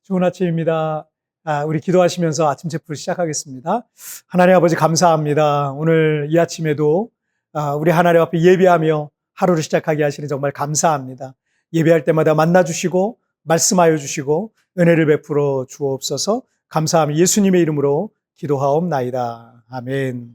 좋은 아침입니다. 우리 기도하시면서 아침 제풀을 시작하겠습니다. 하나님 아버지 감사합니다. 오늘 이 아침에도 우리 하나님 앞에 예배하며 하루를 시작하게 하시니 정말 감사합니다. 예배할 때마다 만나주시고 말씀하여 주시고 은혜를 베풀어 주옵소서. 감사하며 예수님의 이름으로 기도하옵나이다. 아멘.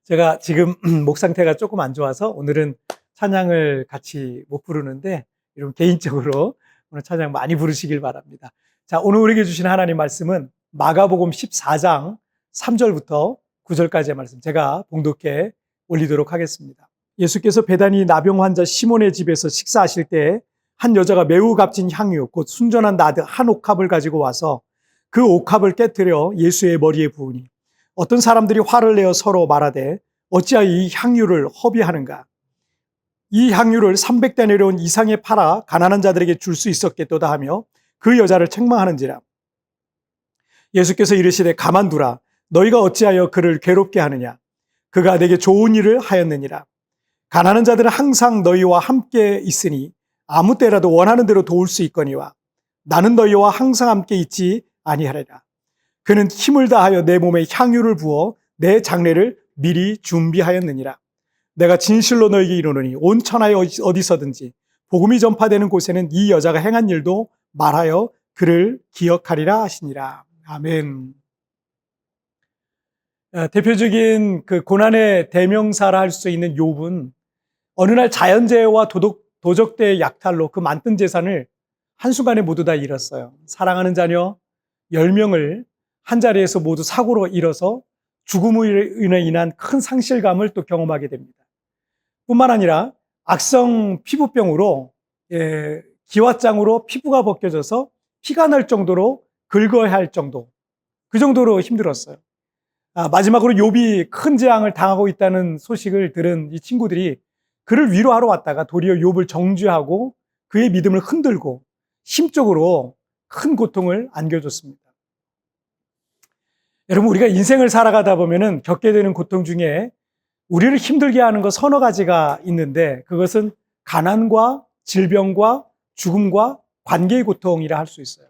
제가 지금 목 상태가 조금 안 좋아서 오늘은 찬양을 같이 못 부르는데 여러분 개인적으로 오늘 찬양 많이 부르시길 바랍니다. 자, 오늘 우리에게 주신 하나님 말씀은 마가복음 14장 3절부터 9절까지의 말씀 제가 봉독해 올리도록 하겠습니다. 예수께서 베다니 나병 환자 시몬의 집에서 식사하실 때 한 여자가 매우 값진 향유 곧 순전한 나드 한 옥합을 가지고 와서 그 옥합을 깨뜨려 예수의 머리에 부으니 어떤 사람들이 화를 내어 서로 말하되 어찌하여 이 향유를 허비하는가? 이 향유를 300데나리온 이상에 팔아 가난한 자들에게 줄 수 있었겠도다 하며 그 여자를 책망하는지라. 예수께서 이르시되 가만두라. 너희가 어찌하여 그를 괴롭게 하느냐? 그가 내게 좋은 일을 하였느니라. 가난한 자들은 항상 너희와 함께 있으니 아무 때라도 원하는 대로 도울 수 있거니와 나는 너희와 항상 함께 있지 아니하리라. 그는 힘을 다하여 내 몸에 향유를 부어 내 장례를 미리 준비하였느니라. 내가 진실로 너에게 이르노니 온 천하에 어디서든지 복음이 전파되는 곳에는 이 여자가 행한 일도 말하여 그를 기억하리라 하시니라. 아멘. 대표적인 그 고난의 대명사라 할 수 있는 욥은 어느 날 자연재해와 도적대의 약탈로 그 많던 재산을 한순간에 모두 다 잃었어요. 사랑하는 자녀 10명을 한자리에서 모두 사고로 잃어서 죽음으로 인한 큰 상실감을 또 경험하게 됩니다. 뿐만 아니라 악성 피부병으로 기왓장으로 피부가 벗겨져서 피가 날 정도로 긁어야 할 정도, 그 정도로 힘들었어요. 마지막으로 욥이 큰 재앙을 당하고 있다는 소식을 들은 이 친구들이 그를 위로하러 왔다가 도리어 욥을 정죄하고 그의 믿음을 흔들고 심적으로 큰 고통을 안겨줬습니다. 여러분, 우리가 인생을 살아가다 보면은 겪게 되는 고통 중에 우리를 힘들게 하는 것 서너 가지가 있는데 그것은 가난과 질병과 죽음과 관계의 고통이라 할 수 있어요.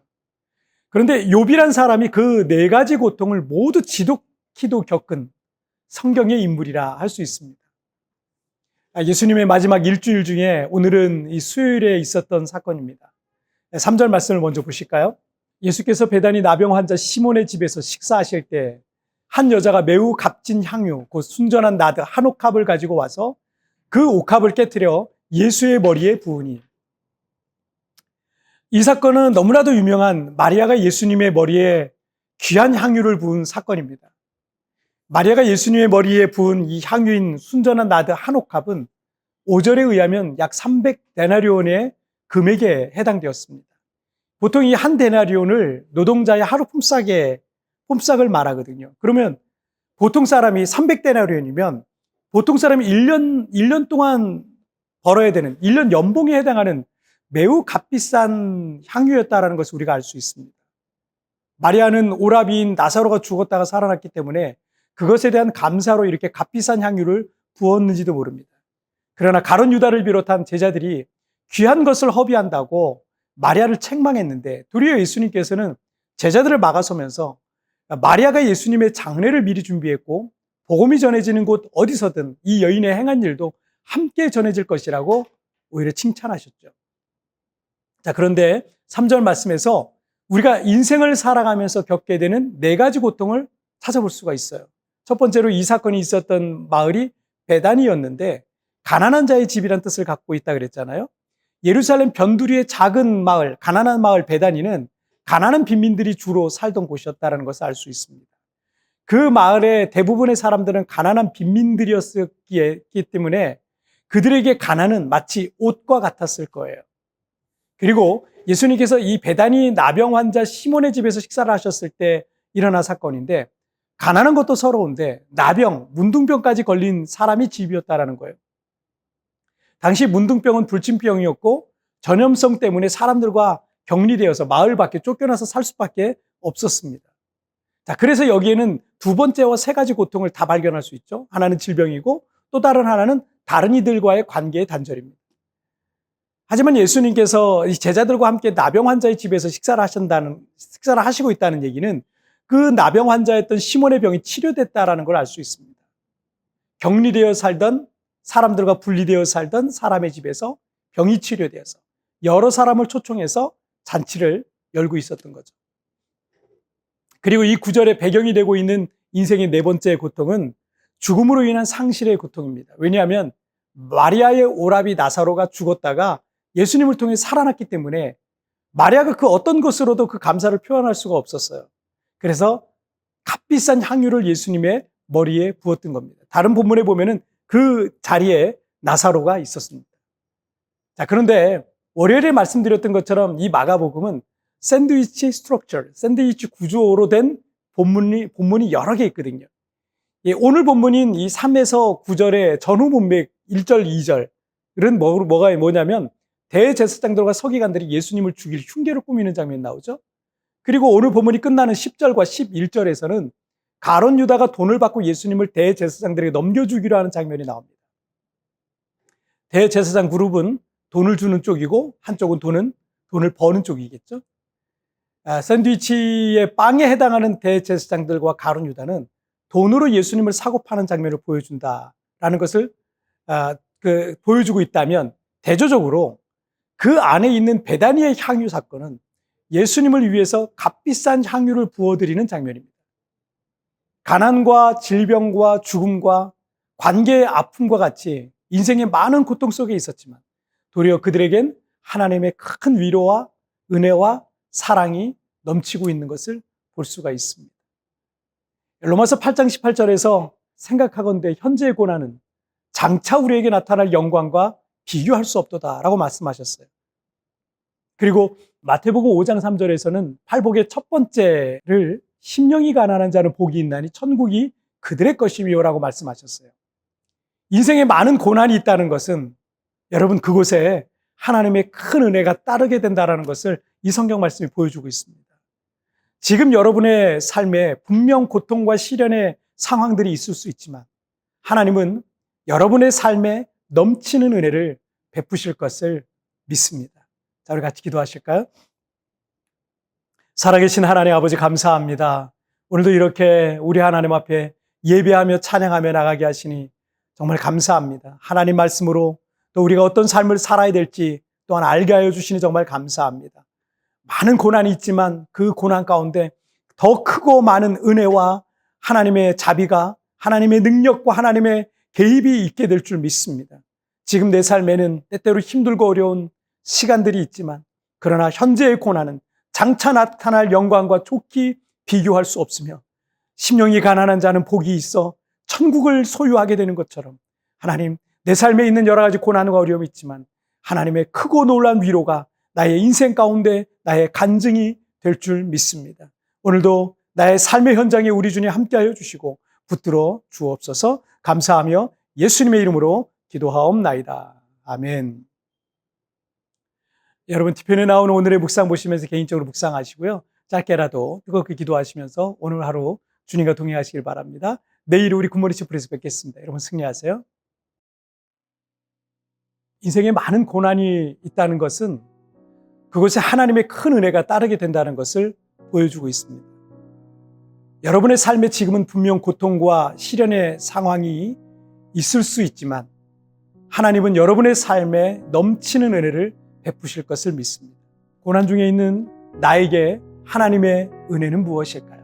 그런데 욥이란 사람이 그 네 가지 고통을 모두 지독히도 겪은 성경의 인물이라 할 수 있습니다. 예수님의 마지막 일주일 중에 오늘은 이 수요일에 있었던 사건입니다. 3절 말씀을 먼저 보실까요? 예수께서 베다니 나병 환자 시몬의 집에서 식사하실 때 한 여자가 매우 값진 향유, 곧 순전한 나드 한 옥합을 가지고 와서 그 옥합을 깨뜨려 예수의 머리에 부으니. 이 사건은 너무나도 유명한 마리아가 예수님의 머리에 귀한 향유를 부은 사건입니다. 마리아가 예수님의 머리에 부은 이 향유인 순전한 나드 한 옥합은 5절에 의하면 약 300데나리온의 금액에 해당되었습니다. 보통 이 한 데나리온을 노동자의 하루 폼싹을 말하거든요. 그러면 보통 사람이 300데나리온이면 보통 사람이 1년 동안 벌어야 되는 1년 연봉에 해당하는 매우 값비싼 향유였다는 것을 우리가 알 수 있습니다. 마리아는 오라비인 나사로가 죽었다가 살아났기 때문에 그것에 대한 감사로 이렇게 값비싼 향유를 부었는지도 모릅니다. 그러나 가룟 유다를 비롯한 제자들이 귀한 것을 허비한다고 마리아를 책망했는데 도리어 예수님께서는 제자들을 막아서면서 마리아가 예수님의 장례를 미리 준비했고 복음이 전해지는 곳 어디서든 이 여인의 행한 일도 함께 전해질 것이라고 오히려 칭찬하셨죠. 자, 그런데 3절 말씀에서 우리가 인생을 살아가면서 겪게 되는 네 가지 고통을 찾아볼 수가 있어요. 첫 번째로 이 사건이 있었던 마을이 베다니였는데 가난한 자의 집이란 뜻을 갖고 있다 그랬잖아요. 예루살렘 변두리의 작은 마을, 가난한 마을 베다니는 가난한 빈민들이 주로 살던 곳이었다는 것을 알 수 있습니다. 그 마을의 대부분의 사람들은 가난한 빈민들이었기 때문에 그들에게 가난은 마치 옷과 같았을 거예요. 그리고 예수님께서 이 베다니 나병 환자 시몬의 집에서 식사를 하셨을 때 일어난 사건인데 가난한 것도 서러운데 나병, 문둥병까지 걸린 사람이 집이었다는 거예요. 당시 문둥병은 불침병이었고 전염성 때문에 사람들과 격리되어서 마을 밖에 쫓겨나서 살 수밖에 없었습니다. 자, 그래서 여기에는 두 번째와 세 가지 고통을 다 발견할 수 있죠. 하나는 질병이고 또 다른 하나는 다른 이들과의 관계의 단절입니다. 하지만 예수님께서 이 제자들과 함께 나병 환자의 집에서 식사를 하시고 있다는 얘기는 그 나병 환자였던 시몬의 병이 치료됐다라는 걸 알 수 있습니다. 격리되어 살던 사람들과 분리되어 살던 사람의 집에서 병이 치료되어서 여러 사람을 초청해서 잔치를 열고 있었던 거죠. 그리고 이 구절의 배경이 되고 있는 인생의 네 번째 고통은 죽음으로 인한 상실의 고통입니다. 왜냐하면 마리아의 오라비 나사로가 죽었다가 예수님을 통해 살아났기 때문에 마리아가 그 어떤 것으로도 그 감사를 표현할 수가 없었어요. 그래서 값비싼 향유를 예수님의 머리에 부었던 겁니다. 다른 본문에 보면은 그 자리에 나사로가 있었습니다. 자, 그런데 월요일에 말씀드렸던 것처럼 이 마가복음은 샌드위치 스트럭처, 샌드위치 구조로 된 본문이 여러 개 있거든요. 예, 오늘 본문인 이 3에서 9절의 전후 문맥 1절, 2절은 뭐냐면 대제사장들과 서기관들이 예수님을 죽일 흉계를 꾸미는 장면이 나오죠. 그리고 오늘 본문이 끝나는 10절과 11절에서는 가룟 유다가 돈을 받고 예수님을 대제사장들에게 넘겨주기로 하는 장면이 나옵니다. 대제사장 그룹은 돈을 주는 쪽이고 한쪽은 돈을 버는 쪽이겠죠. 샌드위치의 빵에 해당하는 대제사장들과 가룟 유다는 돈으로 예수님을 사고 파는 장면을 보여준다라는 것을 보여주고 있다면 대조적으로 그 안에 있는 베다니의 향유 사건은 예수님을 위해서 값비싼 향유를 부어드리는 장면입니다. 가난과 질병과 죽음과 관계의 아픔과 같이 인생의 많은 고통 속에 있었지만 도리어 그들에겐 하나님의 큰 위로와 은혜와 사랑이 넘치고 있는 것을 볼 수가 있습니다. 로마서 8장 18절에서 생각하건대 현재의 고난은 장차 우리에게 나타날 영광과 비교할 수 없도다라고 말씀하셨어요. 그리고 마태복음 5장 3절에서는 팔복의 첫 번째를 심령이 가난한 자는 복이 있나니 천국이 그들의 것이미요라고 말씀하셨어요. 인생에 많은 고난이 있다는 것은 여러분 그곳에 하나님의 큰 은혜가 따르게 된다는 것을 이 성경 말씀이 보여주고 있습니다. 지금 여러분의 삶에 분명 고통과 시련의 상황들이 있을 수 있지만 하나님은 여러분의 삶에 넘치는 은혜를 베푸실 것을 믿습니다. 자, 우리 같이 기도하실까요? 살아계신 하나님 아버지 감사합니다. 오늘도 이렇게 우리 하나님 앞에 예배하며 찬양하며 나가게 하시니 정말 감사합니다. 하나님 말씀으로 또 우리가 어떤 삶을 살아야 될지 또한 알게 하여 주시니 정말 감사합니다. 많은 고난이 있지만 그 고난 가운데 더 크고 많은 은혜와 하나님의 자비가 하나님의 능력과 하나님의 개입이 있게 될 줄 믿습니다. 지금 내 삶에는 때때로 힘들고 어려운 시간들이 있지만 그러나 현재의 고난은 장차 나타날 영광과 좋게 비교할 수 없으며 심령이 가난한 자는 복이 있어 천국을 소유하게 되는 것처럼 하나님 내 삶에 있는 여러 가지 고난과 어려움이 있지만 하나님의 크고 놀라운 위로가 나의 인생 가운데 나의 간증이 될 줄 믿습니다. 오늘도 나의 삶의 현장에 우리 주님 함께하여 주시고 붙들어 주옵소서. 감사하며 예수님의 이름으로 기도하옵나이다. 아멘. 여러분 뒤편에 나오는 오늘의 묵상 보시면서 개인적으로 묵상하시고요. 짧게라도 뜨겁게 기도하시면서 오늘 하루 주님과 동행하시길 바랍니다. 내일 우리 굿모닝 치프에서 뵙겠습니다. 여러분 승리하세요. 인생에 많은 고난이 있다는 것은 그것에 하나님의 큰 은혜가 따르게 된다는 것을 보여주고 있습니다. 여러분의 삶에 지금은 분명 고통과 시련의 상황이 있을 수 있지만 하나님은 여러분의 삶에 넘치는 은혜를 베푸실 것을 믿습니다. 고난 중에 있는 나에게 하나님의 은혜는 무엇일까요?